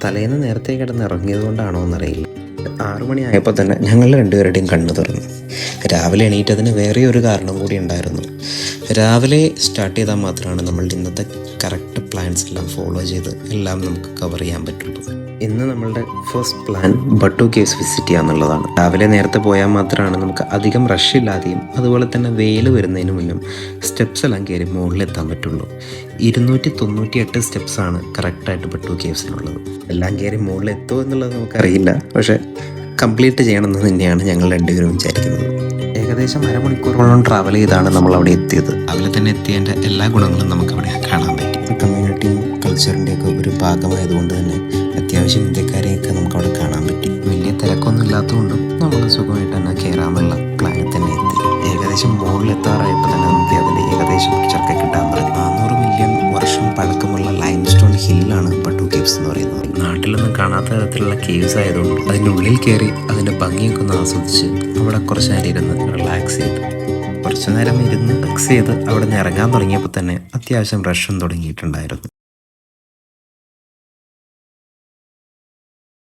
തലേന്ന് നേരത്തെ കിടന്ന് ഇറങ്ങിയത് കൊണ്ടാണോ എന്നറിയില്ല. 6 മണിയായപ്പോൾ തന്നെ ഞങ്ങൾ രണ്ടുപേരുടെയും കണ്ണു തുറന്നു. രാവിലെ എണീറ്റതിന് വേറെ ഒരു കാരണം കൂടി ഉണ്ടായിരുന്നു. രാവിലെ സ്റ്റാർട്ട് ചെയ്താൽ മാത്രമാണ് നമ്മളുടെ ഇന്നത്തെ കറക്റ്റ് പ്ലാൻസ് എല്ലാം ഫോളോ ചെയ്ത് എല്ലാം നമുക്ക് കവർ ചെയ്യാൻ പറ്റുള്ളൂ. ഇന്ന് നമ്മളുടെ ഫസ്റ്റ് പ്ലാൻ ബട്ടു കേവ്സ് വിസിറ്റ് ചെയ്യുക എന്നുള്ളതാണ്. രാവിലെ നേരത്തെ പോയാൽ മാത്രമാണ് നമുക്ക് അധികം റഷ് ഇല്ലാതെയും അതുപോലെ തന്നെ വെയിൽ വരുന്നതിന് മുന്നും സ്റ്റെപ്സ് എല്ലാം കയറി മുകളിലെത്താൻ പറ്റുള്ളൂ. 298 സ്റ്റെപ്സാണ് കറക്റ്റായിട്ട് ബട്ടു കേവ്സിനുള്ളത്. എല്ലാം കയറി മുകളിലെത്തുമോ എന്നുള്ളത് നമുക്കറിയില്ല, പക്ഷേ കംപ്ലീറ്റ് ചെയ്യണമെന്ന് തന്നെയാണ് ഞങ്ങൾ രണ്ടുപേരും വിചാരിക്കുന്നത്. ഏകദേശം അരമണിക്കൂറോളം ട്രാവൽ ചെയ്താണ് നമ്മൾ അവിടെ എത്തിയത്. രാവിലെ തന്നെ എത്തിയതിൻ്റെ എല്ലാ ഗുണങ്ങളും നമുക്കവിടെ കാണാൻ പറ്റി. കമ്മ്യൂണിറ്റിയും കൾച്ചറിൻ്റെയൊക്കെ ഒരു ഭാഗമായതുകൊണ്ട് തന്നെ അത്യാവശ്യം ഇന്ത്യക്കാരെയൊക്കെ നമുക്കവിടെ കാണാൻ പറ്റി. വലിയ തിരക്കൊന്നും ഇല്ലാത്തതുകൊണ്ടും നമ്മൾ സുഖമായിട്ട് തന്നെ കയറാമെന്നുള്ള പ്ലാനിൽ തന്നെ എത്തി. ഏകദേശം മുകളിലെത്താറായപ്പോൾ തന്നെ നമുക്ക് അതിൻ്റെ ഏകദേശം പിക്ചറൊക്കെ കിട്ടാൻ തുടങ്ങി. 400 മില്യൺ വർഷം പഴക്കമുള്ള ലൈംസ്റ്റോൺ ഹില്ലാണ് ബട്ടു കേവ്സ് എന്ന് പറയുന്നത്. നാട്ടിലൊന്നും കാണാത്ത തരത്തിലുള്ള കേവ്സ് ആയതുകൊണ്ട് അതിൻ്റെ ഉള്ളിൽ കയറി അതിൻ്റെ ഭംഗിയൊക്കെ ഒന്ന് ആസ്വദിച്ച് അവിടെ കുറച്ച് നേരം ഇരുന്ന് റിലാക്സ് ചെയ്തു. കുറച്ചു നേരം ഇരുന്ന് റിലാക്സ് ചെയ്ത് അവിടെ നിന്ന് ഇറങ്ങാൻ തുടങ്ങിയപ്പോൾ തന്നെ അത്യാവശ്യം റഷും തുടങ്ങിയിട്ടുണ്ടായിരുന്നു.